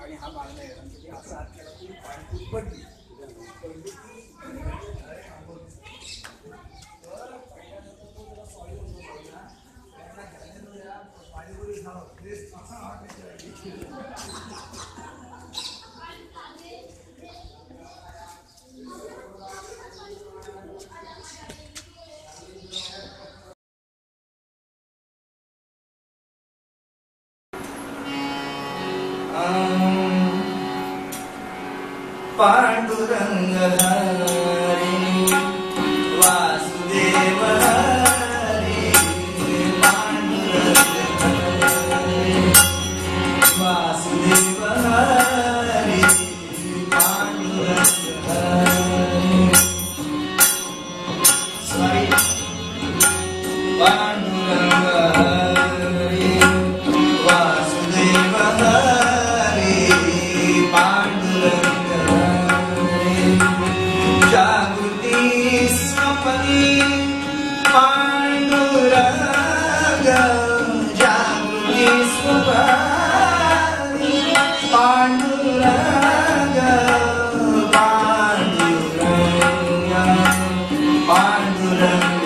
आणि हा मागणं येणार असं हात केला की पाणी पडली पांडुरंग हरी वासुदेव हरी पांडुरंग हरी वासुदेव हरी पांडुरंग हरी स्वामी पांडुरंग हरी वासुदेव हरी पांडुरंग जागृती स्वप्नी पांडुरंग जागृती स्वप्नी पांडुरंग पांडुरंग पांडुरंग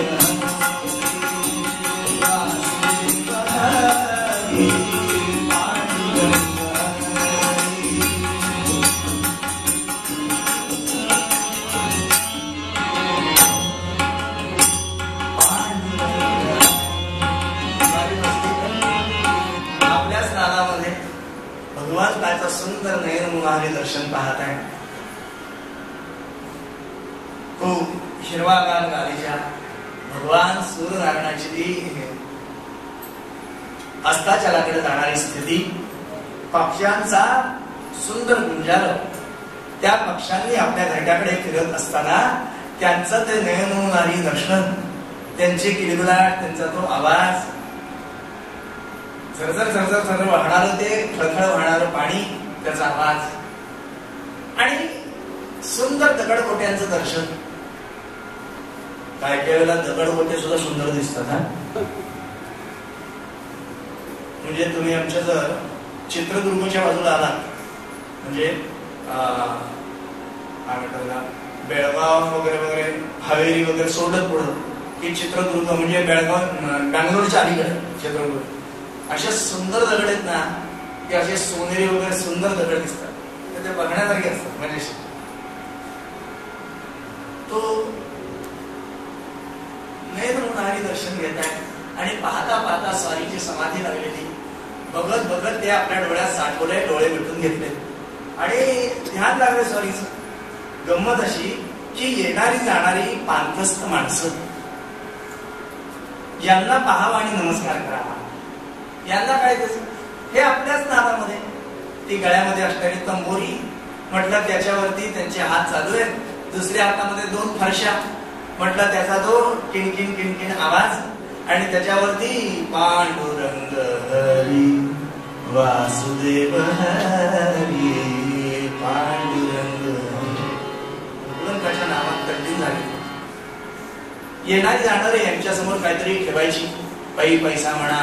भगवान त्याचं सुंदर नयन मुलाने दर्शन पाहत आहे. खूप हिरवागार गालीच्या भगवान सूर्यनारायणाची अस्ताचलाकडे जाणारी स्थिती, पक्ष्यांचा सुंदर गुंजार, त्या पक्ष्यांनी आपल्या घरट्याकडे फिरत असताना त्यांचं ते नयनमुलानी दर्शन, त्यांची किलबिलाट, त्यांचा तो आवाज, झरझर झरझर झरझर वाहणारं ते खळखळ वाहणारं पाणी, त्याचा आवाज आणि सुंदर दगडगोट्यांचं दर्शन. काय काय वेळेला दगडगोटे सुद्धा सुंदर दिसतात. हा म्हणजे तुम्ही आमच्या जर चित्रदुर्गच्या बाजूला आलात, म्हणजे काय म्हणतात बेळगाव वगैरे वगैरे हवेली वगैरे सोडत पुढं की चित्रदुर्ग म्हणजे बेळगाव बँगलोरच्या अलीकडे चित्रदुर्ग. अशा सुंदर दगड आहेत ना, की असे सोनेरी वगैरे सुंदर दगड दिसतात, तर ते बघण्यासारखे असतात. म्हणजे तो नयनमुलानी दर्शन घेत आहे आणि पाहता पाहता स्वारीची समाधी लागलेली बघत बघत ते आपल्या डोळ्यात साठवले, डोळे मिटून घेतले आणि ध्यान लागले स्वारीचं. गंमत अशी की येणारी जाणारी पांथस्थ माणसं यांना पाहावं आणि नमस्कार करावा, यांना काय हे आपल्याच नादामध्ये. ती गळ्यामध्ये असणारी तंबोरी म्हटलं, त्याच्यावरती त्यांचे हात चालू आहेत, दुसऱ्या हातामध्ये 2 फरशा म्हटलं, त्याचा तो किणकिण किणकिण आवाज आणि त्याच्यावरती पांडुरंग हरी वासुदेव हरी पांडुरंग नावात तल्लीन झाली. येणारी जाणारे यांच्यासमोर काहीतरी ठेवायची, पैसा म्हणा,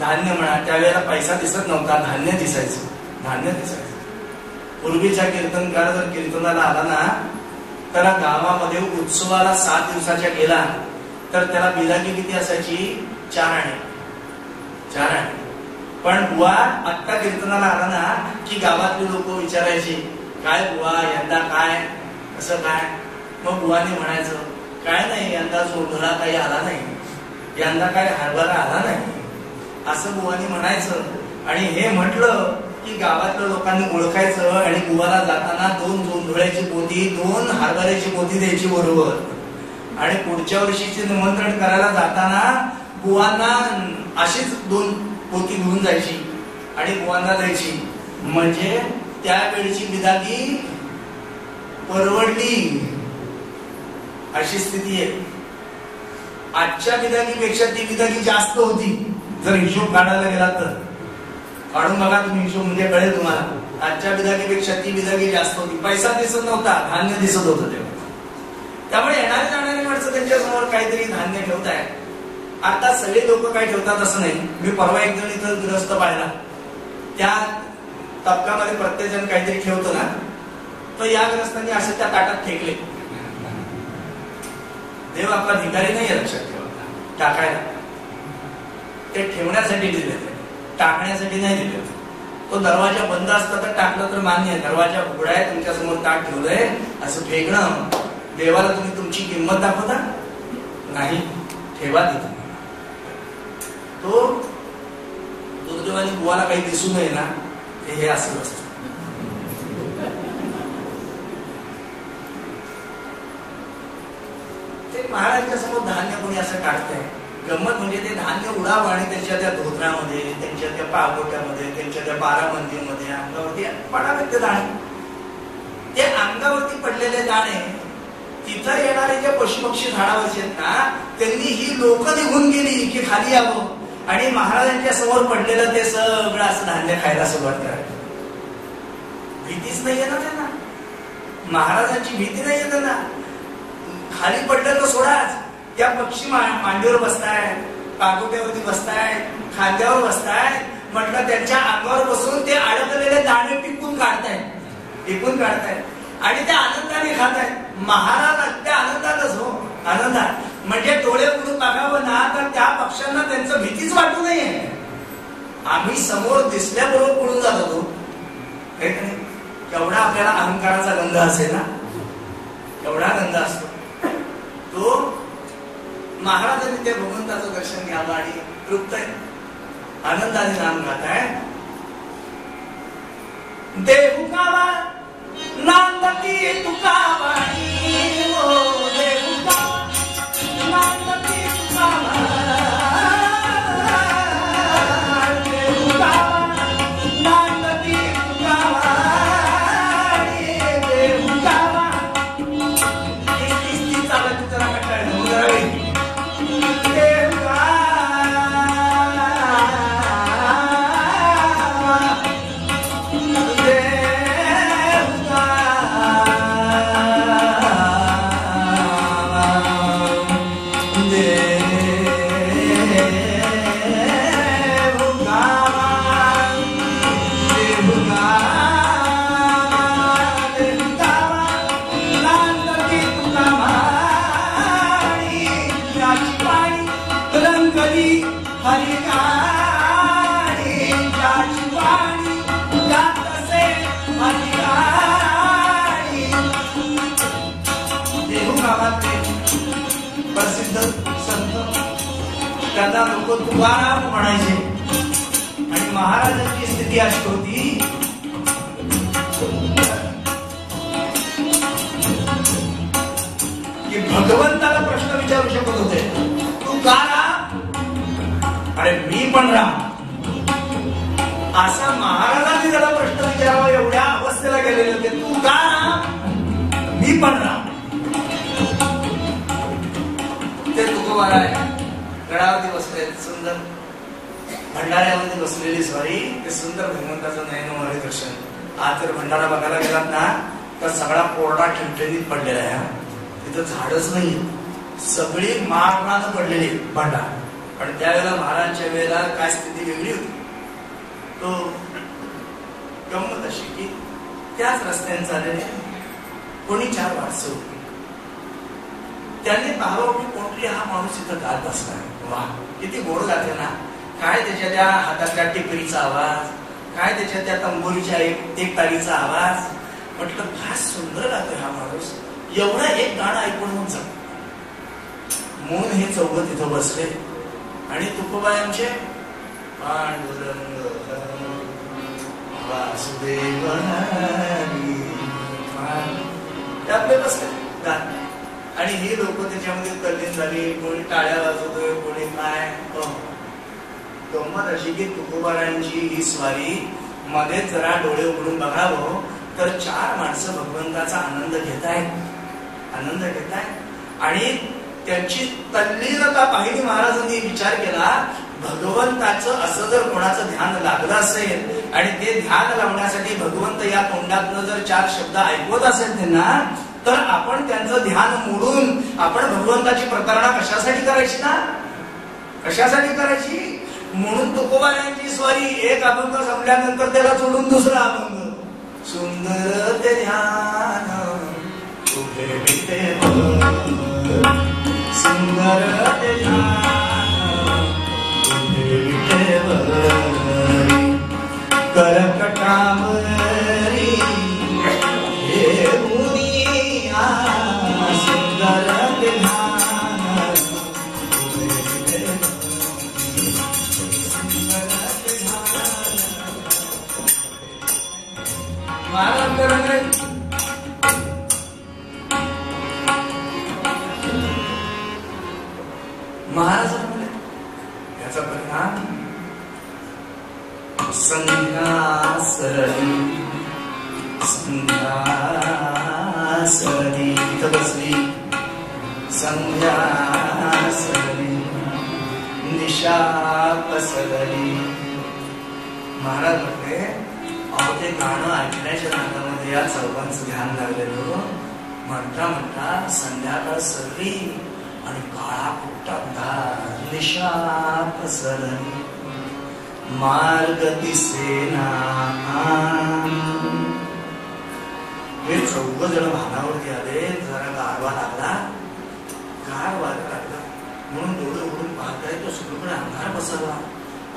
धान्य म्हणा. त्यावेळेला पैसा दिसत नव्हता, धान्य दिसायचं, धान्य दिसायचं. पूर्वीचा कीर्तनकार जर कीर्तनाला आला ना, त्याला गावामध्ये उत्सवाला 7 दिवसाच्या गेला तर त्याला बिलागी किती असायची? 4 आणे, 4 आणे. पण बुवा आत्ता कीर्तनाला आला ना की गावातले लोक विचारायचे, काय बुवा यंदा काय, असं काय? मग बुवाने म्हणायचं, काय नाही यंदा जोंधळा काही आला नाही, यंदा काय हरभरा आला नाही, असं बुवानी म्हणायचं. आणि हे म्हटलं की गावातल्या लोकांनी ओळखायचं आणि बुवाला जाताना 2 जोंधळ्याची पोती, 2 हरभऱ्याची पोती द्यायची बरोबर. आणि पुढच्या वर्षीचे निमंत्रण करायला जाताना बुवांना अशीच 2 पोती घेऊन जायची आणि बुवांना द्यायची. म्हणजे त्यावेळची बिदागी परवडली अशी स्थिती आहे. आजच्या बिदागीपेक्षा ती बिदागी जास्त होती. जर हिशोब काढायला गेला तर काढून बघा तुम्ही हिशोब, म्हणजे कळेल तुम्हाला. आजच्या बिदागीपेक्षा ती बिदागी जास्त होती. पैसा दिसत नव्हता, धान्य दिसत होतं तेव्हा. त्यामुळे येणारे जाणारी माणसं त्यांच्या समोर काहीतरी धान्य ठेवताय. आता सगळे लोक काय ठेवतात असं नाही. मी परवा एक जण इथं गृहस्थ पाहिला, त्या तबकामध्ये प्रत्येक जण काहीतरी ठेवतो ना, तर या ग्रस्तांनी असे त्या ताटात फेकले. देव आपला भिकारी नाही लक्षात ठेवा, टाकायला. ते ठेवण्यासाठी दिले, टाकण्यासाठी नाही दिले. तो दरवाजा बंद असता तर टाकलं तर मान्य आहे. दरवाजा उघडा आहे, तुमच्या समोर ताट ठेवलंय, असं फेकणं देवाला तुम्ही तुमची किंमत दाखवता नाही. ठेवा तिथे. तो दुर्दैवाने बुवाला काही दिसू नये ना, हे असं असतं. ते महाराजांच्या समोर धान्य कोणी असं टाकतंय. गंमत म्हणजे ते धान्य उडाव आणि त्यांच्या त्या धोत्रामध्ये, त्यांच्या त्या पागोट्यामध्ये, त्यांच्या त्या बाराबंदीमध्ये अंगावरती पडावेत ते दाणे. ते अंगावरती पडलेले दाणे तिथं येणारे जे पशुपक्षी झाडावरचे आहेत ना, त्यांनी ही लोक निघून गेली की खाली यावं आणि महाराजांच्या समोर पडलेलं ते सगळं असं धान्य खायला सुरुवात करायला. भीतीच नाहीये ना त्यांना, महाराजांची भीती नाहीये त्यांना. खाली पडलं तर सोडाच. त्या पक्षी मांडीवर बसतायत, पागोट्यावरती बसतायत, खांद्यावर बसतायत. म्हटलं त्यांच्या अंगावर बसून ते अडकलेले दाणे पिकून काढतायत आणि ते आनंदाने खातायत. महाराज त्या आनंदातच हो, आनंदात. म्हणजे डोळे उघडून बघावं ना, तर त्या पक्ष्यांना त्यांचं भीतीच वाटू नये. आम्ही समोर दिसल्याबरोबर पळून जात होतो. केवढा आपल्याला अहंकाराचा गंध असेल ना, एवढा गंध असतो. तो महाराजांनी त्या भगवंताचं दर्शन घ्यावं आणि तृप्त आनंदाने नाम गाताय. देहू गावा नांदती तुका वाणी, ओ देहू गावा नांदती तुका वाणी, देहू गावा नांदती तुका वाणी, देहू गावा. ती चालत जरा कंटाळली जरा. प्रसिद्ध संत, त्यांना लोक तुकाराम म्हणायचे. आणि महाराजांची स्थिती अशी होती की भगवंताला प्रश्न विचारू शकत होते, तू का राम? अरे मी पण राम. असा महाराजांनी त्याला प्रश्न विचारावा एवढ्या अवस्थेला गेलेले होते. तू का राम? मी पण राम. ते तुकोबारा आहे, गडावरती बसले, सुंदर भंडाऱ्यामध्ये बसलेली स्वारी, ते सुंदर भगवंताचं नयनमोहरी दर्शन. आज जर भंडारा बघायला गेलात ना, तर सगळा कोरडा ठणठणीत पडलेला आहे. तिथं झाडच नाही, सगळी मारणानं पडलेली भंडार. पण त्यावेळेला महाराजांच्या वेळेला काय स्थिती वेगळी होती. तो गंमत अशी की त्याच रस्त्याने चाललेले कोणी चार माणसं होती. त्यांनी पाहावं की कोणतरी हा माणूस इथं गात बसलाय. वा, किती गोड गाते ना. काय त्याच्या त्या हातातल्या टिपरीचा आवाज, काय त्याच्या त्या तंबोरीच्या एक तारीचा आवाज. म्हटलं काय सुंदर गातोय हा माणूस. एवढं एक गाणं ऐकून मग जात म्हणून हे चौघ तिथं बसले. आणि तुकोबायांचे पांडुरंग वासुदेव आपले बसले गात. आणि ही लोक त्याच्यामध्ये तल्लीन झाली. कोणी टाळ्या वाजवतोय, कोणी काय. गंमत अशी की तुकोबारांची ही स्वारी मध्ये जरा डोळे उघडून बघावं तर चार माणसं भगवंताचा आनंद घेतायत. आणि त्यांची तल्लीनता पाहिली. महाराजांनी विचार केला, भगवंताचं असं जर कोणाचं ध्यान लागलं असेल आणि ते ध्यान लावण्यासाठी भगवंत या तोंडातनं जर चार शब्द ऐकवत असेल त्यांना, तर आपण त्यांचं ध्यान मोडून आपण भगवंताची प्रतारणा कशासाठी करायची ना? कशासाठी करायची? म्हणून तुकोबारायांची स्वारी एक अभंग संपल्यानंतर त्याला सोडून दुसरा अभंग. सुंदर ते ध्यान तुझे विठ्ठल, सुंदर ते ध्यान तुझे विठ्ठल, करकटावरी हे मुनिया, सुंदर ते ध्यान तुझे विठ्ठल, सुंदर ते ध्यान. महाराज महाराज म्हणे याचा परिणाम संध्या सरली, संध्या सरली इथं बसली, संध्या सरली निशा पसरली. महाराज म्हटले अहो ते गाणं ऐकण्याच्या नादामध्ये या चौघांचं ध्यान लागलेलं. म्हणता म्हणता संध्याकाळ सरली आणि काळा कुट्टा अंधार, निशा पसरली, मार्ग दिसेना. हे चौघ जण भानावरती आले. जरा गारवा लागला, गार वारा लागला म्हणून डोळे उघडून पाहताय तो सगळीकडे अंधार पसरला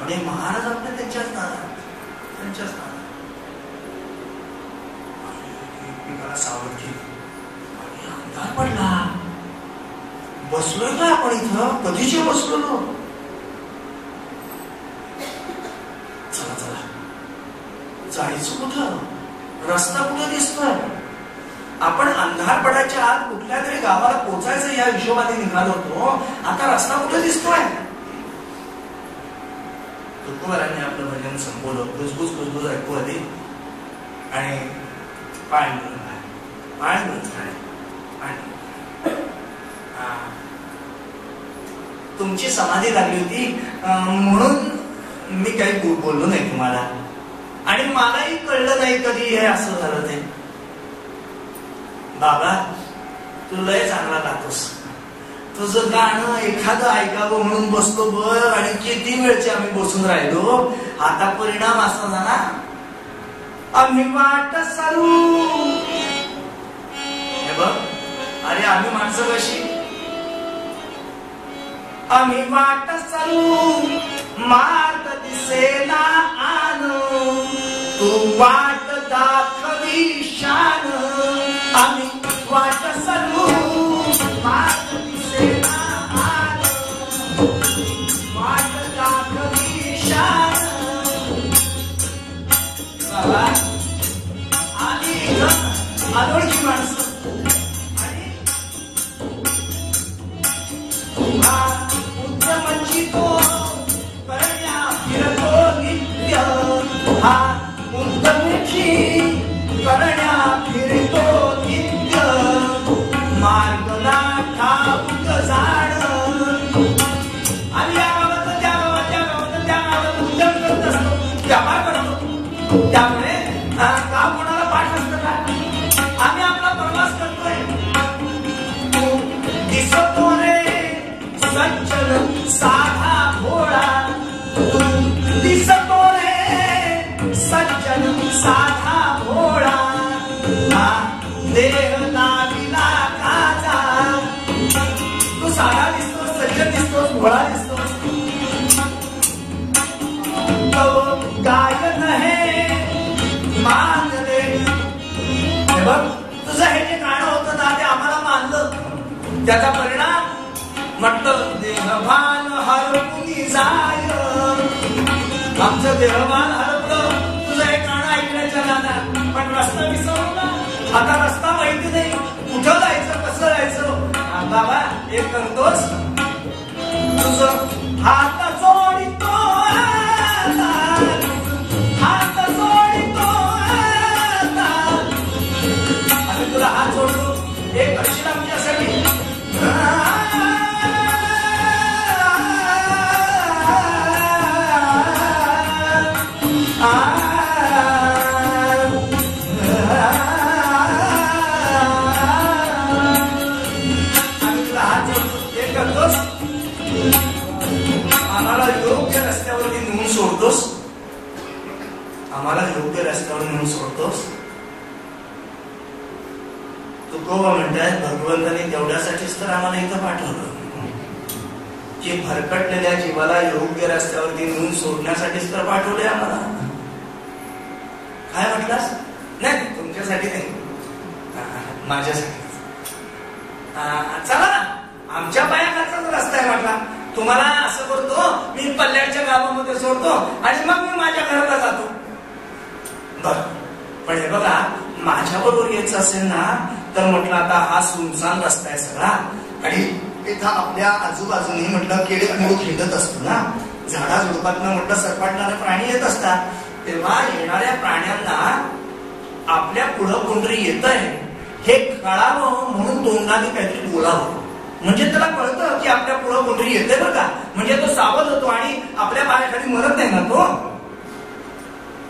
आणि महाराज आपल्या त्यांच्याच नादात, त्यांच्याच नादात. एकमेकाला सावध केली आणि अंधार पडला. बसलोय का आपण इथं? कधीचे बसलो. चला चला जायचं कुठं? रस्ता कुठं दिसतोय? आपण अंधार पडायच्या आत कुठल्या तरी गावाला पोहोचायचं या हिशोबाने निघालो होतो. आता रस्ता कुठे दिसतोय? तुकोबारांनी आपलं भजन संपवलं. कुजबुज कुजबुज ऐकू आली आणि पाय मिळून तुमची समाधी लागली होती म्हणून मी काही बोललो नाही तुम्हाला आणि मलाही कळलं नाही कधी हे असं झालं ते. बाबा तू लय चांगला गातोस. तुझं गाणं एखादं ऐकावं म्हणून बसलो बर आणि किती वेळचे आम्ही बसून राहिलो. आता परिणाम असा झाला आम्ही वाट चालू. हे बघ अरे आम्ही माणसं कशी, आम्ही वाट चालू मार्ग दिसेना आन, तू वाट दाखवी शान. आम्ही वाट चालू मार्ग दिसेना आन, वाट दाखवी शान. बाबा आम्ही अनोळखी माणसं उद्यमची तो करण्या फिरतो नित्य. हा उद्यमची करण्या फिरतो नित्य, मार्गला ठाऊक जाण. आम्ही या गावात त्या गावात त्या गावात त्या गावात उद्यम करत असतो, व्यापार करतो. त्यामुळे का कोणाला पाठ असतं का? आम्ही आपला प्रवास करतोय. दिसतो रे सज्जन साधा भोळा, दिसतो रे सज्जन साधा भोळा. देह नाविला काजा. तू साधा दिसतोस, सज्जन दिसतोस, भोळा दिसतोस. गायन हे मानले. हे बघ तुझं हे जे गाणं होतं ना ते आम्हाला मानलं. त्याचा परिणाम म्हटलं देहभान हरपुनी जाय. आमचं देहभान हरपलं तुझं हे गाणं ऐकण्याच्या नादात. पण रस्ता विसरला. आता रस्ता माहिती नाही, कुठं जायचं कसं जायचं. बाबा एक करतोस तुझं हात जोडितो, हात जोडितो आणि तुला हात जोडतो. एक करशील आमच्यासाठी. रस्त्यावर नेऊन सोडतोस? तुकोबा म्हणतात भगवंताने तेवढ्यासाठीच तर आम्हाला इथं पाठवलं की भरकटलेल्या जीवाला योग्य रस्त्यावरती नेऊन सोडण्यासाठीच तर पाठवले आम्हाला. काय म्हटलास? नाही, तुमच्यासाठी नाही, माझ्यासाठी. चला ना, आमच्या पायाखालचाच रस्ता आहे म्हटला. तुम्हाला असं करतो, मी पल्ल्याच्या गावामध्ये सोडतो आणि मग मी माझ्या घराला जातो. बर, पण हे बघा, माझ्या बरोबर यायचं असेल ना तर म्हटलं आता हा सुनसान रस्ता आहे सगळा आणि इथं आपल्या आजूबाजूने म्हटलं केळी खेळत असतो ना, झाडा झुडपातनं म्हटलं सरपाटणारे प्राणी येत असतात. तेव्हा येणाऱ्या प्राण्यांना आपल्या पुढं कोणतरी येत आहे हे कळावं म्हणून तोंडाने काहीतरी बोलावं. म्हणजे त्याला कळतं की आपल्या पुढं कोणतरी येतंय बरं का. म्हणजे तो सावध होतो आणि आपल्या पायाखाली मरत नाही ना तो.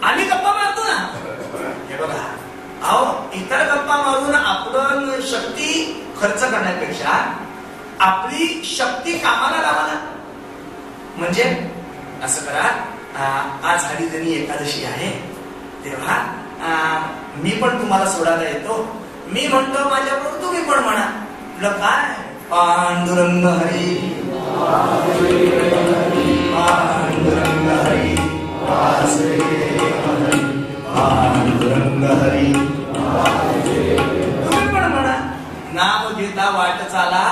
आम्ही गप्पा मारतो ना, हे बघा, अहो इतर गप्पा मारून आपण शक्ती खर्च करण्यापेक्षा आपली शक्ती कामाला लावा ना. म्हणजे असं करा, आज हरिजनी एकादशी आहे, तेव्हा मी पण तुम्हाला सोडायला येतो. मी म्हणतो माझ्याबरोबर तुम्ही पण म्हणा. म्हटलं काय? पांडुरंग हरी पांडुरंग हरी पांडुरंग हरी. तुम्ही पण म्हणा. नाम घेता वाट चाला,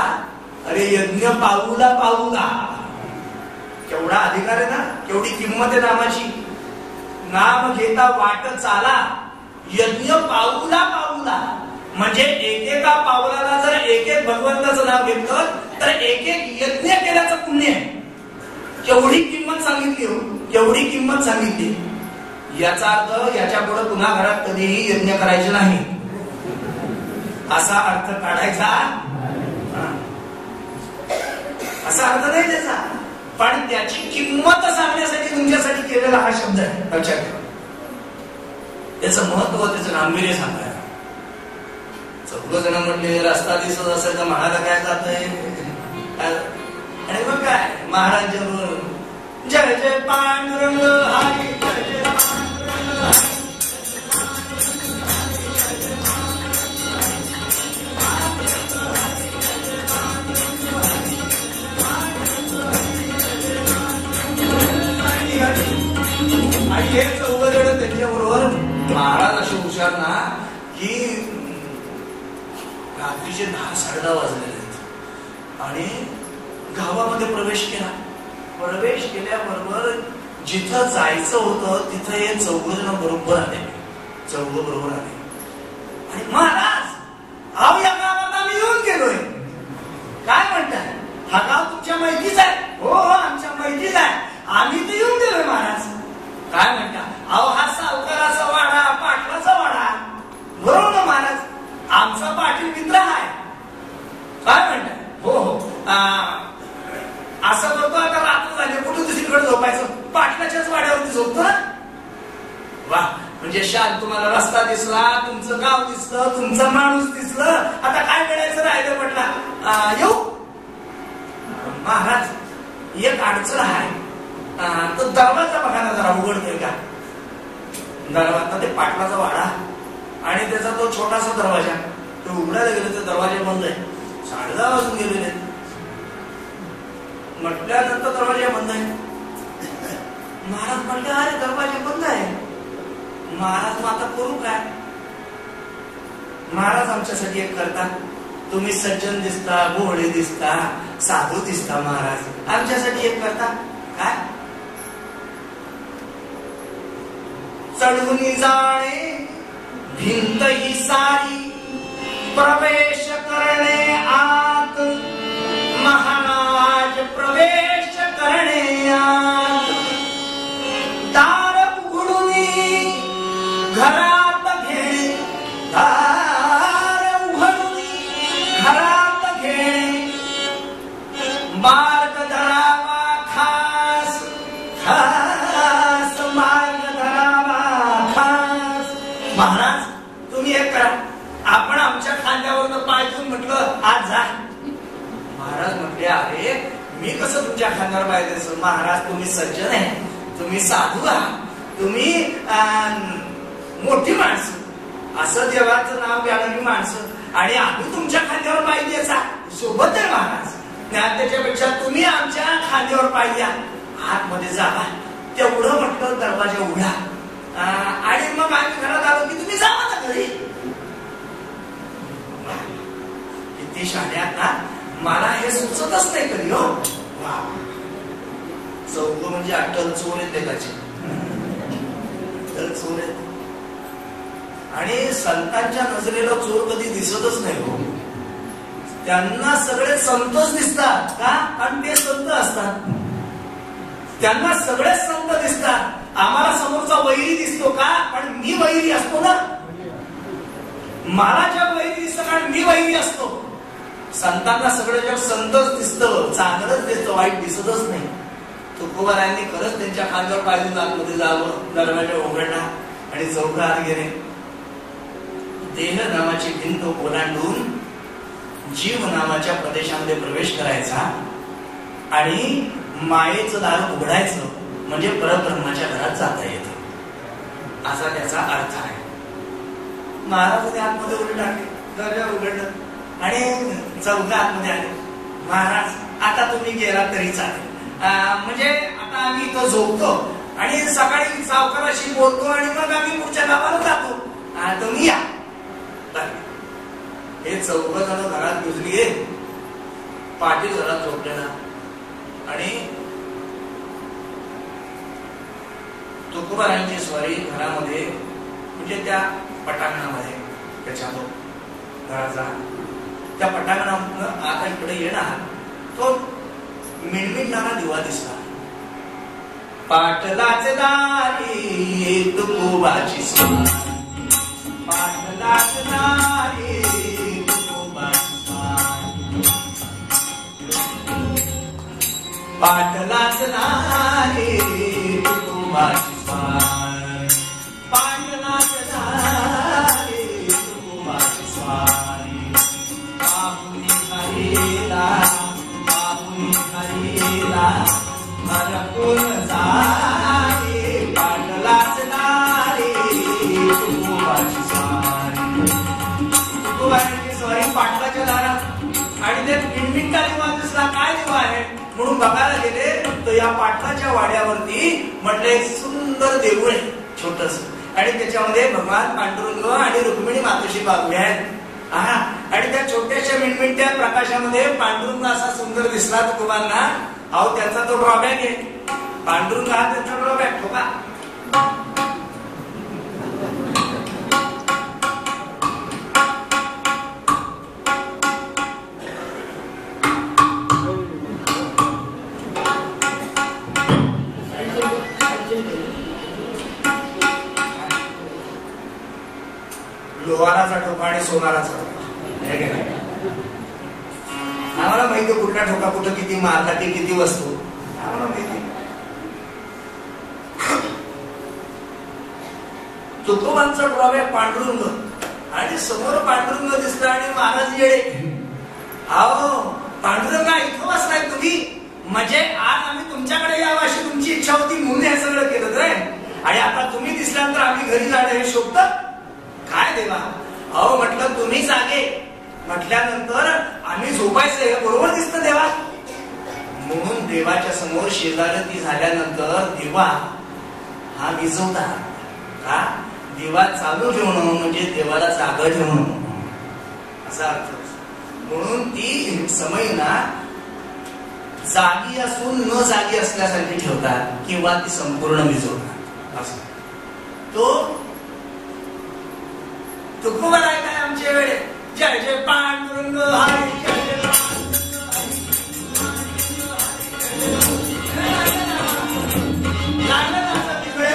अरे यज्ञ पाऊला पाऊला. केवढा अधिकार आहे ना, केवढी किंमत आहे नामाची. नाम घेता वाट चाला, यज्ञ पाऊला पाऊला. म्हणजे एकेका पावलाला जर एक एक भगवंताचं नाव घेतलं तर एक एक यज्ञ केल्याचं पुण्य आहे. केवढी किंमत सांगितली हो, केवढी किंमत सांगितली. याचा अर्थ याच्या पुढे पुन्हा घरात कधीही यज्ञ करायचे नाही असा अर्थ काढायचा, असा अर्थ नाही त्याचा. पण त्याची किंमत सांगण्यासाठी तुमच्यासाठी केलेला हा शब्द आहे. लक्षात ठेवा, त्याचं महत्व, त्याचं गांभीर्य सांगायला. चौघजण म्हणले रस्ता दिसत असेल तर महाराज काय जातंय, आणि मग काय महाराज जय जय पांडुरंग हरी, जय जय पांडुरंग हरी. आणि हे चौघजण त्यांच्याबरोबर महाराज असे हुशार ना की रात्रीचे 10-10:30 वाजलेले आहेत आणि गावामध्ये प्रवेश केला. प्रवेश केल्याबरोबर जिथं जायचं होतं तिथं हे चौघजण बरोबर आले. आणि महाराज, अहो या गावात आम्ही येऊन गेलोय. काय म्हणताय? हा गाव तुमच्या माहितीचा आहे? हो हो, आमच्या माहितीचा आहे. आम्ही तर येऊन गेलोय महाराज. काय म्हणता? अहो हा सावकाराचा वाडा, पाटलाचा वाडा. बरोबर ना महाराज? आमचा पाटील मित्र आहे. काय म्हणताय? हो हो. असं करतो, आता रात्र झाली, कुठे दुसरीकडे झोपायचं? पाटलाच्याच वाड्यावरती झोपतो ना. वा, म्हणजे शाल तुम्हाला रस्ता दिसला, तुमचं गाव दिसलं, तुमचा माणूस दिसलं. आता काय करायचं राहिलं म्हटलं येऊ महाराज. एक अडचण आहे, तो दरवाजा बघा ना जरा उघडतोय का दरवाजा. ते पाटलाचा वाडा आणि त्याचा तो छोटासा दरवाजा, तो उघडायला गेले तर दरवाजे बंद आहे. 10:30 वाजून गेलेले. म्हटल्यानंतर दरवाजा बंद आहे. महाराज म्हटले अरे दरवाजा बंद आहे. महाराज मग आता करू काय? महाराज आमच्यासाठी एक करता. तुम्ही सज्जन दिसता, भोळे दिसता, साधू दिसता. महाराज आमच्यासाठी एक करता. काय? चढून जाणे भिंत ही सारी, प्रवेश करणे आत. महाराज प्रवेश करणे आत. दार उघडून घरात घेणे, दार उघडून घरात घेणे. मार्ग धरावा खास, खास मार्ग धरावा खास. महाराज तुम्ही एक करा, आपण आमच्या खांद्यावरनं पाय ठेवून म्हटलं आज जा. महाराज म्हटले अरे मी कसं तुमच्या खांद्यावर पाय द्यायचं? महाराज तुम्ही सज्जन आहे, तुम्ही साधू आहात, तुम्ही मोठी माणसं, असं देवाचं नाव घ्यावी माणसं आणि आम्ही तुमच्या खांद्यावर पाय द्यायचा सोबत आहे महाराज. त्याच्यापेक्षा तुम्ही आमच्या खांद्यावर पाय द्या, आतमध्ये जावा. तेवढं म्हटलं दरवाजा उघडा आणि मग आम्ही घरात आलो की तुम्ही जावा ना घरी. किती शाळ्यात ना, मला हे सुचतच नाही कधी. हो चौघ म्हणजे अट्टल चोर आहेत देताचे, अट्टल चोर आहेत. आणि संतांच्या नजरेला चोर कधी दिसतच नाही. हो त्यांना सगळे संतच दिसतात का, आणि ते संत असतात. त्यांना सगळेच संत दिसतात. आम्हाला समोरचा वैरी दिसतो का, पण मी वैरी असतो ना. मला जग वैरी दिसतं कारण मी वैरी असतो. संतांना सगळं जग संतच दिसतं, चांगलंच दिसतं, वाईट दिसतच नाही. तुकोबारायांनी खरंच त्यांच्या खांद्यावर पाय देऊन आतमध्ये जावं. दरवाजा उघडला आणि चौघा आत गेले. देह नावाची भिंत ओलांडून जीव नावाच्या प्रदेशामध्ये प्रवेश करायचा आणि मायेचं दार उघडायचं, म्हणजे परब्रह्माच्या घरात जाता येतं, असा त्याचा अर्थ आहे. महाराजांनी आतमध्ये उडी टाकली, दरवाजा उघडलं आणि चौघा आतमध्ये आले. महाराज आता तुम्ही गेला तरी चालेल, म्हणजे आता आम्ही इथं झोपतो आणि सकाळी सावकाराशी बोलतो आणि मग आम्ही पुढच्या गावाला जातो, तुम्ही या. हे चौघ जण घरात घुसली. पाटील घरात झोपलेला आणि तुकोबारायांची स्वारी घरामध्ये, म्हणजे त्या पटांगणामध्ये, त्याच्या घराचा त्या पटांगणातून आता इकडे येणार तो मिणमिणणारा दिवा दिसला. पाटलाचे दारी तुकोबाची स्वारी, पाटलाचे दारी तुकोबाची स्वारी, पाटलाचे दारी तुकोबाची स्वारी, पाटलाचे दारी तुकोबाची स्वारी. बाबुनी हरीला, बाबुनी हरीला हरपून जारी, पाटलाचे दारी तुकोबाची स्वारी. तुकोबाची स्वारी पाटलाच्या दारात आणि ते मिणमिणता दिवा दिसला. काय दिवा आहे म्हणून बघायला गेले तर या पाटलाच्या वाड्यावरती म्हटलं एक सुंदर देऊळ आहे छोटस, आणि त्याच्यामध्ये भगवान पांडुरंग आणि रुक्मिणी मातोश्री बाबू आहेत. आणि त्या छोट्याशा मिणमिणत्या प्रकाशामध्ये पांडुरंग असा सुंदर दिसला तुकोबांना. अहो त्याचा तो ड्रॉबॅक आहे, पांडुरंग हा त्याचा ड्रॉबॅक. ठोका लोहाराचा ठोका आणि सोनाराचा ठोका. आम्हाला माहिती कुठला ठोका कुठं किती मारला, की किती वस्तू आम्हाला माहिती. तुकोबांचा ड्रॉबॅक पांडुरंग, आणि समोर पांडुरंग दिसला आणि महाराज येडे. अहो पांडुरंगा इथं बसलाय तुम्ही, म्हणजे आज आम्ही तुमच्याकडे यावं अशी तुमची इच्छा होती म्हणून हे सगळं केलं रे, आणि आता तुम्ही दिसल्यानंतर आम्ही घरी जाणं हे शोभत काय देवा. अहो म्हटलं तुम्ही जागे म्हटल्यानंतर आम्ही झोपायचं हे बरोबर दिसतं देवा. म्हणून देवाच्या समोर शेजारती झाल्यानंतर दिवा हा विझवता का, दिवा चालू ठेवणं म्हणजे देवाला जागा ठेवणं असा अर्थ. म्हणून ती समय ना जागी असून न जागी असल्यासारखी ठेवतात किंवा ती संपूर्ण विझवतात असं. तो तुकोबाला काय आमच्या वेळे जय जय पांडुरंग हरी, जय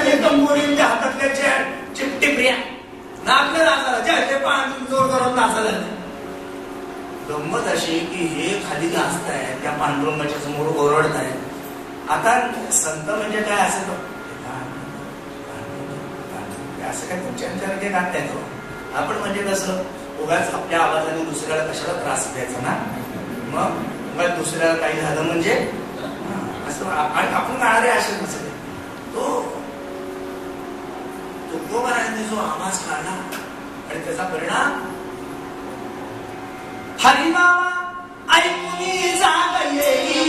जय तंबोरींच्या हातातल्या चिपटी प्रिया नाचलं नाचायला, जय जय पांडुरंग जोर जोरात नाचायला. गंमत अशी की हे खाली नाचताय, त्या पांडुरंगाच्या समोर ओरडताय. आता संत म्हणजे काय असं असं काय तुमच्या गाताय तो. आपण म्हणजे कसं उगाच आपल्या आवाजाने दुसऱ्याला कशाला त्रास द्यायचा ना, मग उगाच दुसऱ्याला काही झालं म्हणजे असं आपण गाणारे असे नसले. तो तुकोबारायांनी जो आवाज काढला आणि त्याचा परिणाम हरिनामा ऐकुनी जाग येई,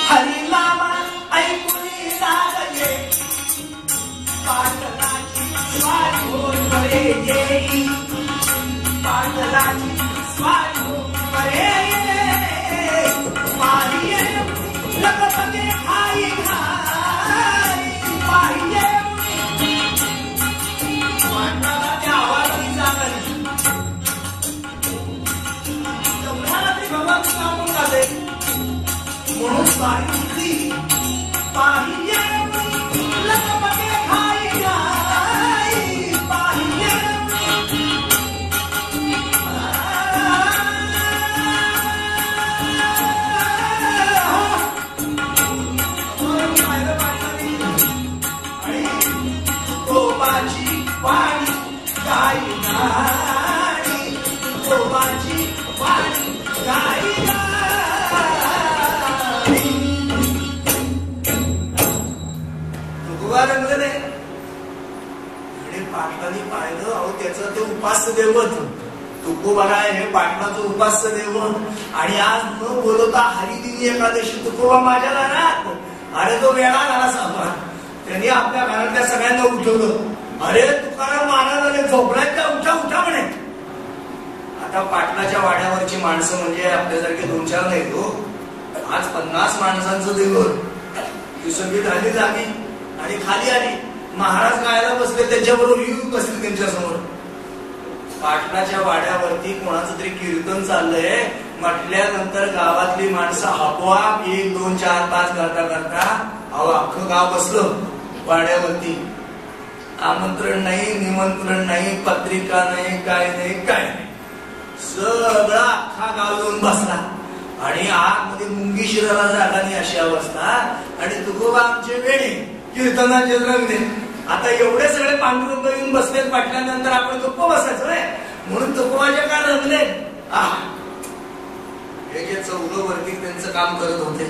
हरिनामा ऐकुनी जाग येई, पाटलाची स्वारी होऊन बरे येई, पाटलाची स्वारी होऊन बरे येई, पाही येऊनी लगबगे खाई घाई, पाही येऊनी पाटलाच्या आवाजाची जाग आली. म्हणून पाहिली पाहिजे लगबगे खाई घाई, पाहिजे गोबाची वाणी गाई गाणी, गोबाची वाणी गाई रंगले आणि पाटलांनी पाहिलं. अहो त्याचं ते उपास्य दैवत तुकोबारा हे पाटलाचं उपास्य दैवत. आणि आज न बोलवता हरिदिनी एकादशी तुकोबा माझ्या घरात. अरे तो वेळा झाला साबा. त्यांनी आपल्या घरातल्या सगळ्यांना उठवलं. अरे तुकाराम महाराजांनी झोपलाय का, उठा उठा म्हणे. आता पाटलाच्या वाड्यावरची माणसं म्हणजे आपल्यासारखे 2-4 नाही तो. आज 50 माणसांचं दैवत. ती सगळी झाली जागी आणि खाली आली. महाराज गायला बसले, त्याच्याबरोबर येऊन बसले त्यांच्या समोर. पाटलाच्या वाड्यावरती कोणाचं तरी कीर्तन चाललंय म्हटल्यानंतर गावातली माणसं आपोआप 1, 2, 4, 5 करता करता अहो अख्खं गाव बसलं वाड्यावरती. आमंत्रण नाही, निमंत्रण नाही, पत्रिका नाही, काय नाही, काय नाही. सगळा अख्खा गाव येऊन बसला आणि आतमध्ये मुंगी शिराला जागा नाही अशी अवस्था. आणि तुकोबा आमचे वेळे कीर्तनाचे रंगले. आता एवढे सगळे पांडुरंग येऊन बसलेत पाटल्यानंतर आपण गप्प बसायचं रे. म्हणून तुकोबाचे काय रंगले. हे जे 14 वरती त्यांचं काम करत होते,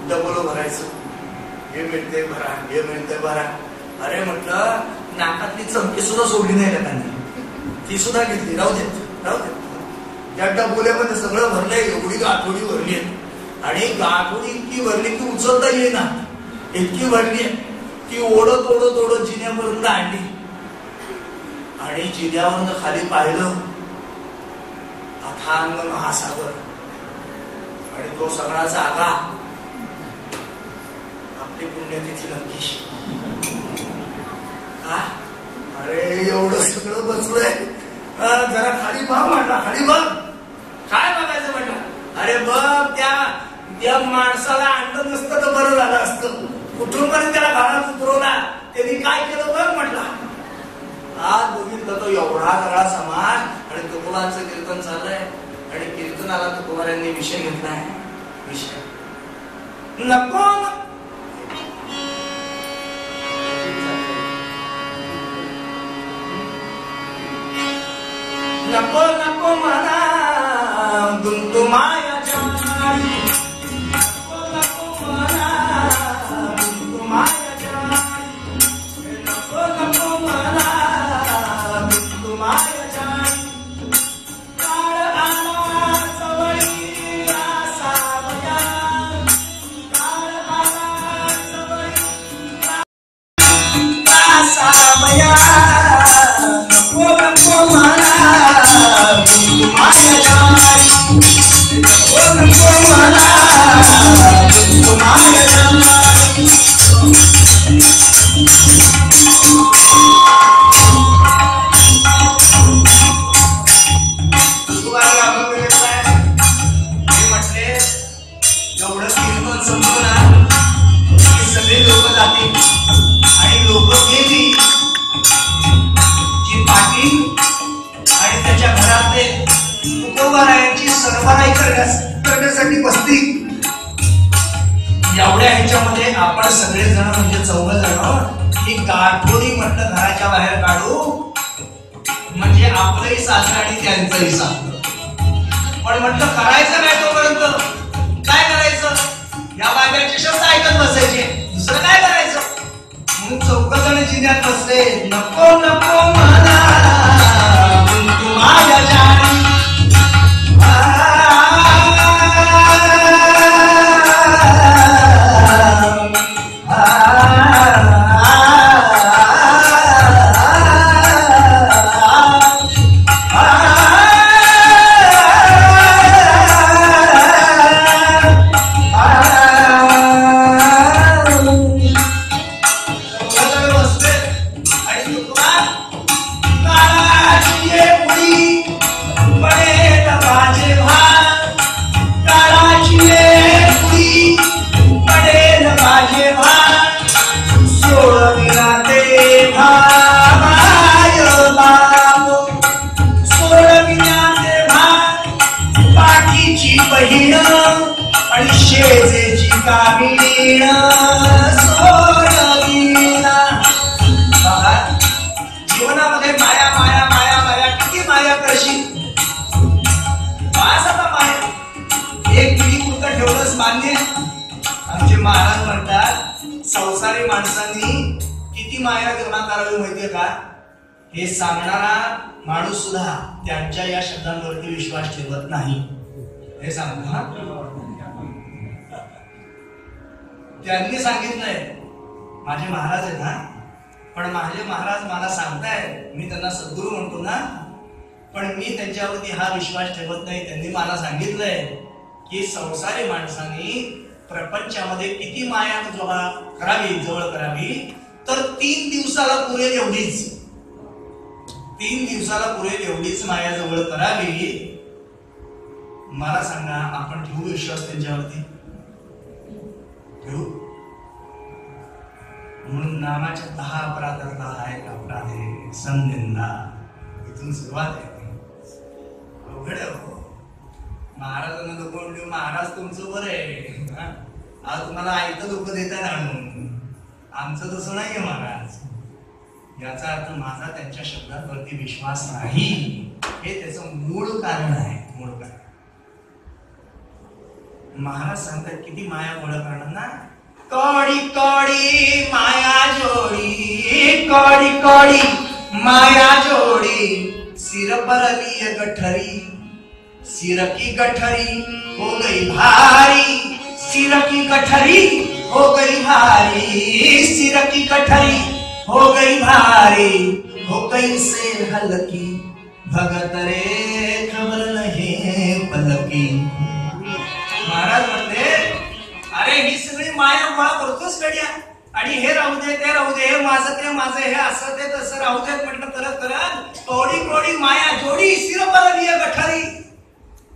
डबल भरायचं, हे मिळते भरा, हे मिळते भरा. अरे म्हटलं नाकातली चमकी सुद्धा सोडली नाही लोकांनी, ती सुद्धा घेतली. राहू देत राहू देत. त्या डबोल्यामध्ये सगळं भरलंय. एवढी गाठोडी भरली आहे आणि गाठोडी इतकी भरली की उचलता येईना, इतकी भरली की ओढत ओढत ओढत जिन्यापर्यंत आणली. आणि जिन्यावरून खाली पाहिलं अथांग महासागर. आणि तो सगळा जागा आपली पुण्यतिथी नक्की. अरे एवढं सगळं बसलंय. जरा खाली बघ म्हटला. खाली बघ. काय बघायचं म्हटलं. अरे बघ त्या माणसाला आणलं नसतं तर बरं झालं असतं. कुठून पर्यंत त्याला घरात उतरवला, त्यांनी काय केलं बघ म्हटला. आज बघितलं तो एवढा सगळा समाज आणि तुकोबांचं कीर्तन चाललंय. आणि कीर्तनाला तुकोबारांनी विषय घेतलाय. विषय नको नको नको म्हणा तुमतुमाया जाणी. नको नको म्हणा तुमतुमाया जाणी. नको नको म्हणा तुमतुमाया जाणी. काळ आला जवळी सावया, काळ आला जवळी सावया. नको नको म्हणा तुमतुमाया जाणी. नको नको म्हणा तुमतुमाया जाणी. एवढं कीर्तन संपलं ना की सगळे लोक जातील. आणि लोक गेली की पाटील आणि त्याच्या घरातले तुकोबारायांची सरबराई करण्यासाठी बसती. एवढ्या ह्याच्यामध्ये आपण सगळेजण म्हणजे 14 जण ही गाठोडी म्हटलं घराच्या बाहेर काढू म्हणजे आपलंही साधन आणि त्यांचंही साधन. पण म्हटलं करायचं काय तोपर्यंत. काय करायचं, या बाब्याचे शब्द ऐकत बसायचे, दुसरं काय करायचं. म्हणून 14 जण जिन्यात असे नको नको म्हणा तू माझ्या जाणी जीवनामध्ये माया माया माया माया किती माया करशील बस आता माया एक पिढी पुरतं ठेवलंच मान्य. आमचे महाराज म्हणतात संसारी माणसांनी किती माया निर्माण करावी माहितीये का हे सांगणारा माणूस सुद्धा त्यांच्या या शब्दांवरती विश्वास ठेवत नाही. हे सांगतो हा त्यांनी सांगितलंय माझे महाराज आहेत ना पण माझे महाराज मला सांगताय मी त्यांना सद्गुरू म्हणतो ना पण मी त्यांच्यावरती हा विश्वास ठेवत नाही. त्यांनी मला सांगितलंय की संसारी माणसांनी प्रपंचामध्ये किती माया जवळ करावी तर 3 दिवसाला पुरेल एवढीच 3 दिवसाला पुरेल एवढीच माया जवळ करावी. मला सांगा आपण ठेवू विश्वास त्यांच्यावरती ठेवू. म्हणून नामाच्या 10 अपराध आहे अपराध आहे संनिंदा इथून सुरुवात आहे. अवघड हो महाराजांना दुःख म्हणतो महाराज तुमचं बरं आहे आज तुम्हाला ऐकतं दुःख देतात आणून आमचं तसं नाहीये महाराज. याचा अर्थ माझा त्यांच्या शब्दांवरती विश्वास नाही हे त्याचं मूळ कारण आहे. मूळ कारण महाराज सांगतात किती माया गोळा करणार ना कडी कडी माया जोडी कडी कडी माया जोडी सिर परली गठरी सिर की गठरी हो गई भारी सिर की गठरी हो गई भारी सिर की गठरी हो गई भारी हो कैसे हलकी भगत रे खबर नहीं पलकी. महाराज म्हणते अरे ही सगळी माया गोळा करतोस गड्या आणि हे राहू दे ते राहू दे हे माझं हे असं ते तसं राहू देत म्हटलं करत करत कोडी कोडी माया जोडी सिर परली गठरी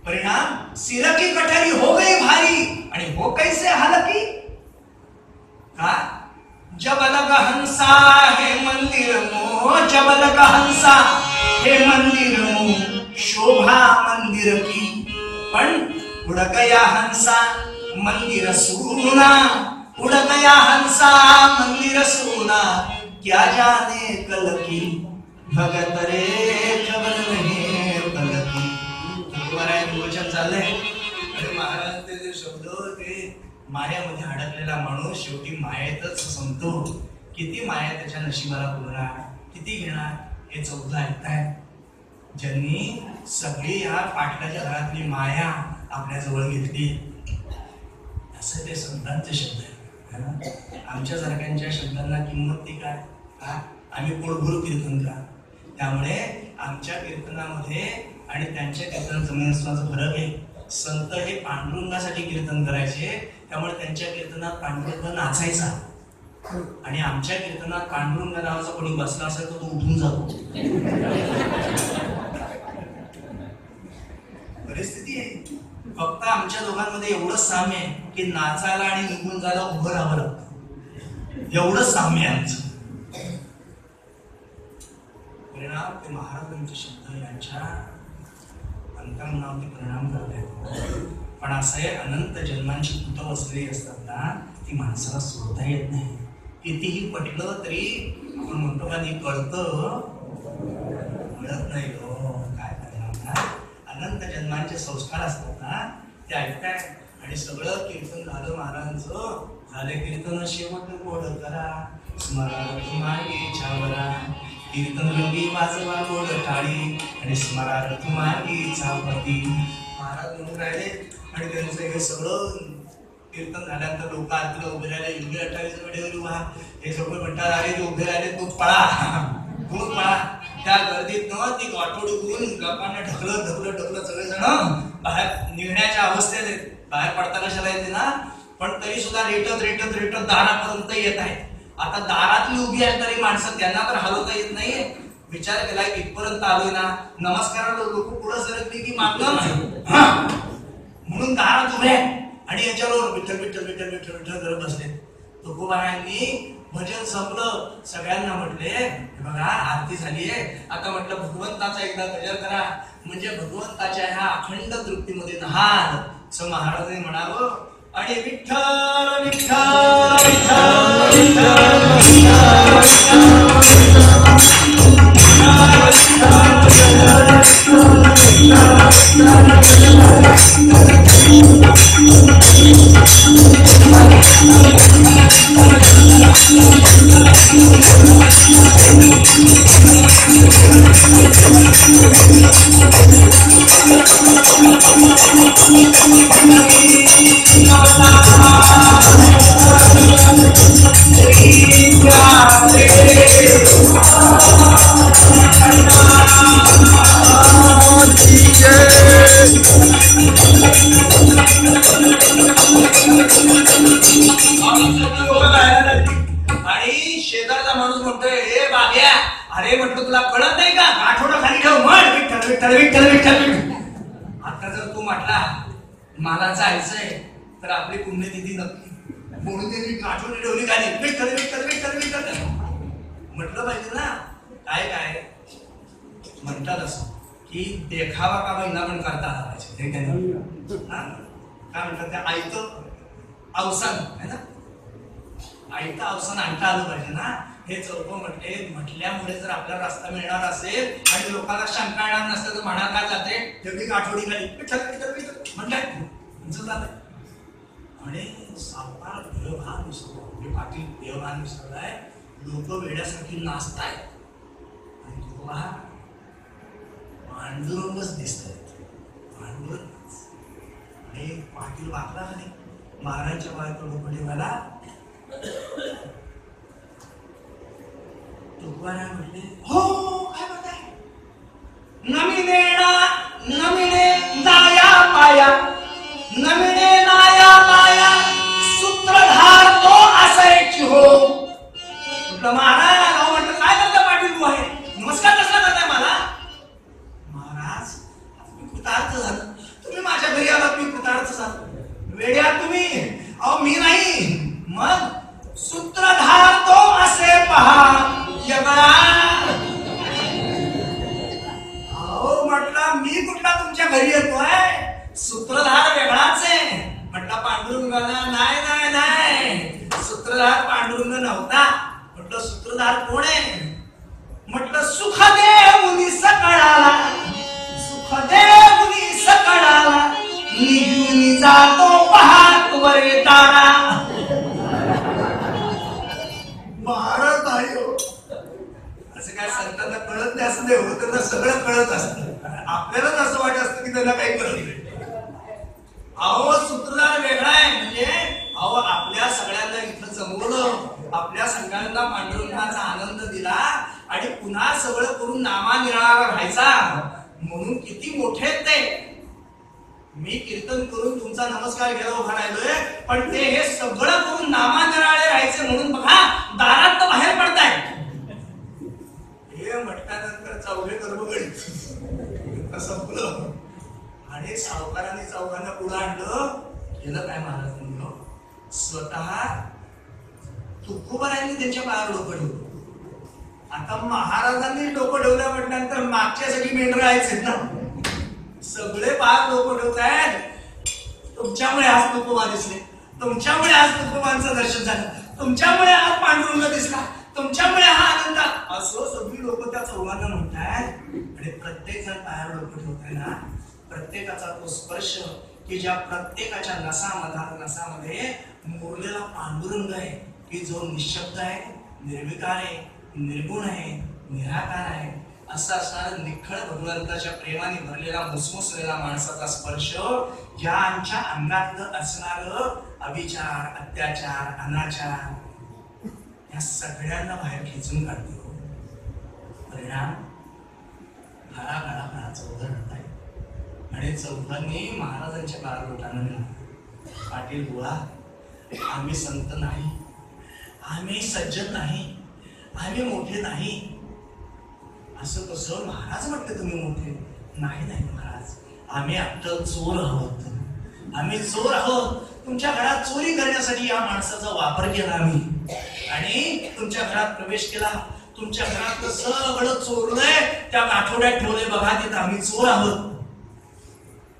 परिणाम सिर की गठरी हो गई भारी आणि हो कैसे हलकी का जब लग हंसा हे मंदिर मो जब लग हंसा हे मंदिर मो शोभा मंदिर की पण उड़ गया हंसा मंदिर सूना उड़ गया हंसा मंदिर सूना क्या जाने कल की भगत रे खबर नहीं कल की. वचन चाललंय आणि महाराजांचे जे शब्द ते मायामध्ये अडकलेला माणूस शेवटी मायेतच संपतो. किती माया त्याच्या नशिबाला पुरणार किती घेणार हे चौथं ऐकताय. ज्यांनी सगळी या पाटलाच्या घरातली माया आपल्या जवळ घेतली असं ते संतांचे शब्द आहेत. आमच्या सारख्यांच्या शब्दांना किंमत ती काय आम्ही पोटभर कीर्तनकार त्यामुळे आमच्या कीर्तनामध्ये आणि त्यांच्या कीर्तन जमिनीचा फरक आहे. संत हे पांडुरंगासाठी कीर्तन करायचे त्यामुळे त्यांच्या कीर्तनात पांडुरंग नाचायचा आणि आमच्या कीर्तनात पांडुरंग नावाचा कोणी बसला असेल तर तो उठून जातो. परिस्थिती आहे. फक्त आमच्या दोघांमध्ये एवढंच साम्य आहे की नाचायला आणि निघून जायला उभं राहावं लागतं एवढंच साम्य आहे आमचं. परिणाम ते महाराजांचे शब्द यांच्या अंतर्मनावरती परिणाम करतात. पण असं आहे अनंत जन्मांची कुटं बसलेली असतात ना ती माणसाला सोडता येत नाही. कितीही पटलं तरी आपण म्हणतो का नाही कळतं मिळत नाही. हो काय करणार ना अनंत जन्मांचे संस्कार असतात ना ते ऐकताय आणि सगळं कीर्तन झालं महाराजांचं झाले कीर्तन शेवट गोड करा, स्मरार्थ मागे छावरा. कीर्तन रंगी वाजवा गोड टाळी आणि स्मरार्थ मागे छावती. महाराज म्हणून राहिले आणि त्यांचं हे सगळं कीर्तन झाल्यानंतर लोक आतलं उभे राहिले. योगी 28 वेळेवर उभा. हे सगळं म्हणतात अरे जे उभे राहिले तू पळा. त्या गर्दीत न ती गाठोडी करून गप्पांना ढकलत सगळेजण बाहेर निघण्याच्या अवस्थेत बाहेर पडता कशाला येते ना, पण तरी सुद्धा रेटत दारापर्यंत येत आहे. आता दारातली उभी आहे तरी माणसं त्यांना तर हलवता येत नाहीये. विचार केलाय इथपर्यंत आलोय ना, नमस्काराला लोक पुढे सरकली की मागलं म्हणून दारात उभे आणि याच्यावर विठ्ठल करत बसले. तुकोबारायांनी भजन संपलं, सगळ्यांना म्हटले बघा आरती झालीये, आता म्हटलं भगवंताचा एकदा भजन करा म्हणजे भगवंताच्या ह्या अखंड तृप्तीमध्ये नहाल असं महाराजांनी म्हणावं. आणि विठ्ठल विठ्ठल आणि शेजारचा माणूस म्हणतोय हे बाग्या, अरे म्हटलं तुला कळत नाही का, आठवडा खाली ठेव म्हण विठ्ठल. आता जर तू म्हटला मला जायचंय तर आपली पुण्यतिथी नक्की म्हणून त्यांनी आठवडी ठेवली खाली विठ्ठल म्हटलं पाहिजे ना. काय म्हणतात असं की देखावा का महिना पण करता आला पाहिजे. काय म्हणतात त्या आईचं अवसान आहे ना, आईचं अवसान आणता आलं पाहिजे ना. हे चौक म्हटल्यामुळे जर आपल्याला रस्ता मिळणार असेल आणि लोकांना शंका येणार नसतं तर म्हणा काय जाते तेवढी आठवडी खाली म्हणतात. आणि सावकार देवभान विसरला, पाटील देवभान विसरलाय, लोक वेड्यासारखी नाचतायत आणि तो पांडुरंगच दिसतायत. पांडुरंग आणि पाटील वाकला आणि महाराजच्या बाहेर मला तुकाराम म्हटले हो काय म्हणताय, नमिने नाया माया सूत्रधार तो असायची हो. म्हटलं महाराज म्हटलं काय करता पाटील तू आहे, नमस्कार कसला करताय मला. महाराज मी कृतार्थ झालो, तुम्ही माझ्या घरी आलात मी कृतार्थ झालो. वेड्या तुम्ही, अहो मी नाही. मग सूत्रधार तो असे पहा यगळा. अहो म्हटलं मी कुठला तुमच्या घरी येतोय, सूत्रधार वेगळाच आहे. म्हटलं पांडुरंगाला नाही सूत्रधार पांडुरंग नव्हता. म्हटलं सूत्रधार कोण आहे, म्हटलं सुखदेव सकळाला निघून जातो पहात वरे तारा. महाराज आहे असं काय संतांना कळत नाही असं नाही, त्यांना सगळं कळत असतं. आपल्यालाच असं वाटत असतं की त्यांना काही कळत नाही. अहो सूत्रधार वेगळा आहे म्हणजे अहो आपल्या सगळ्यांना इथं जमवलं, आपल्या सगळ्यांना पांडुरंगाचा आनंद दिला आणि पुन्हा सगळं करून नामानिराळा राहायचा म्हणून किती मोठे ते. मी कीर्तन करून तुमचा नमस्कार घ्यायला उभा राहिलोय, पण ते हे सगळं करून नामानिराळे राहायचे म्हणून बघा दारात तर बाहेर पडताय. हे म्हटल्यानंतर चौघे कर्मगडी संपलं आणि सावकारांनी चौघांना पुढे आणलं. केलं काय महाराज म्हणलं, स्वतः तुकोबारायांनी त्यांच्या पायावर डोकं ठेवलं. आता महाराजांनी डोकं ठेवलं म्हटल्यानंतर मागच्या सगळी मेंढरं आहेत ना, सगळे पाय डोकं ठेवतायत. तुमच्यामुळे आज तुकोबा दिसले, तुमच्यामुळे आज तुकोबांचं दर्शन झालं, तुमच्यामुळे आज पांडुरंग दिसला, तुमच्यामुळे हा आनंद. असं सगळी लोक त्या चौघांना म्हणतायत आणि प्रत्येक जण पायावर डोकं ठेवताय ना, प्रत्येकाचा तो स्पर्श की ज्या प्रत्येकाच्या नसामध्ये मुरलेला पांडुरंग आहे, की जो निशब्द आहे, निर्विकार आहे, निर्गुण आहे, निराकार आहे, असा असणारा निखळ भगवंताच्या प्रेमाने भरलेला मुसमुसलेला माणसाचा स्पर्श ज्यांच्या अंगातलं असणारं अविचार, अत्याचार, अनाचार या सगळ्यांना बाहेर खेचून काढतो. परिणाम घरा चौघ आहे आणि चौघांनी महाराजांच्या बारलोटानं गेला. पाटील बुवा, आम्ही संत नाही, आम्ही सज्जन नाही, आम्ही मोठे नाही. असं कसं महाराज म्हटले तुम्ही मोठे? नाही नाही महाराज, आम्ही अट्टल चोर आहोत, आम्ही चोर आहोत. तुमच्या घरात चोरी करण्यासाठी या माणसाचा वापर केला आम्ही आणि तुमच्या घरात प्रवेश केला. तुमच्या घरात सगळं चोरलंय, त्या आठवड्यात ठेवलंय बघा, तिथं आम्ही चोर आहोत.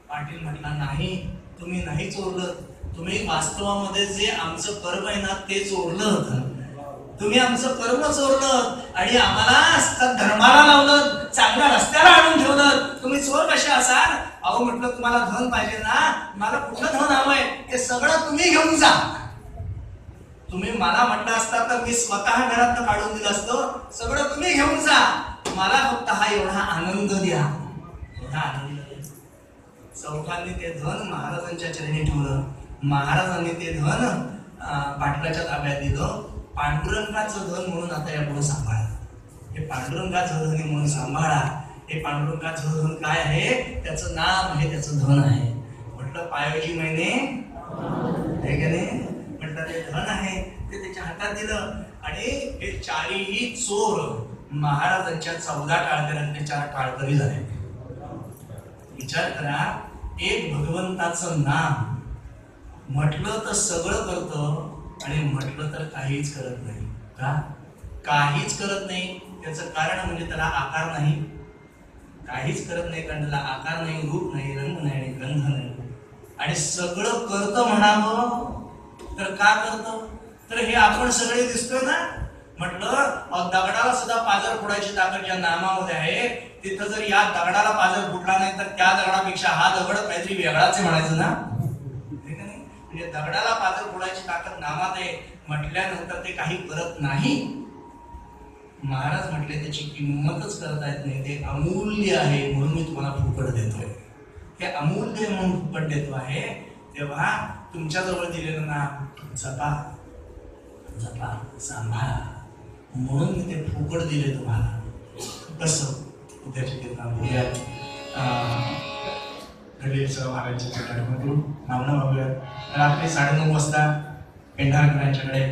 पाटील म्हटला नाही, तुम्ही नाही चोरलं, तुम्ही वास्तवामध्ये जे आमचं कर्म आहे ना ते चोरलं होतं. तुम्ही आमचं कर्म चोरलं आणि आम्हाला धर्माला लावलं, चांगल्या रस्त्याला आणून ठेवलं. तुम्ही चोर कसे असाल? अहो म्हटलं तुम्हाला धन पाहिजे ना, मला कुठलं धन हवंय ते सगळं तुम्ही घेऊन जा. तुम्ही मला म्हटलं असता तर मी स्वतः घरात काढून दिलं असतं. सगळं तुम्ही घेऊन जा, मला फक्त हा एवढा आनंद द्या, एवढा आनंद द्या. चौघांनी ते धन महाराजांच्या चरणी ठेवलं. महाराजांनी ते धन पाटलाच्या ताब्यात दिलं. पांडुरंगाचं धन म्हणून आता या पुढे सांभाळा. हे पांडुरंगाचं धन म्हणून सांभाळा. हे पांडुरंगाचं धन काय आहे? त्याचं नाम आहे, त्याचं धन आहे. म्हटलं पायोजी महिने हे का नाही, म्हटलं ते धन आहे ते त्याच्या हातात दिलं. आणि हे चारही चोर महाराजांच्या 14 टाळकऱ्यांचे 4 टाळकरी झाले. विचार करा, एक भगवंताचं नाम म्हटलं तर सगळं करतं आणि म्हटलं तर काहीच करत नाही. का? काहीच करत नाही. त्याचं कारण म्हणजे त्याला आकार नाही. काहीच करत नाही कारण त्याला आकार नाही, रूप नाही, रंग नाही, गंध नाही. आणि सगळं करतं म्हणावं तर का करतं? तर हे आपण सगळे दिसतोय ना. म्हटलं दगडाला सुद्धा पाजर फोडायची ताकद या नामामध्ये आहे. तिथं जर या दगडाला पाजर फुटला नाही तर त्या दगडापेक्षा हा दगड काहीतरी वेगळाच म्हणायचं ना. म्हणजे दगडाला पाजर फोडायची ताकद नामात आहे म्हटल्यानंतर ते काही करत नाही. महाराज म्हटले त्याची किंमतच करता येत नाही. ते अमूल्य आहे म्हणून मी तुम्हाला फुकट देतोय. हे अमूल्य म्हणून फुकट देतो आहे. तेव्हा तुमच्याजवळ दिलेलं नाम जपा, जपा, सांभाळा म्हणून मी ते फुकट दिले तुम्हाला. कसं? उद्याच्या कीर्तनात बोलूया. घडलेलं महाराजांच्या चरणामध्ये नामना बघूया. रात्री 9:30 वाजता पेंढारकरांच्याकडे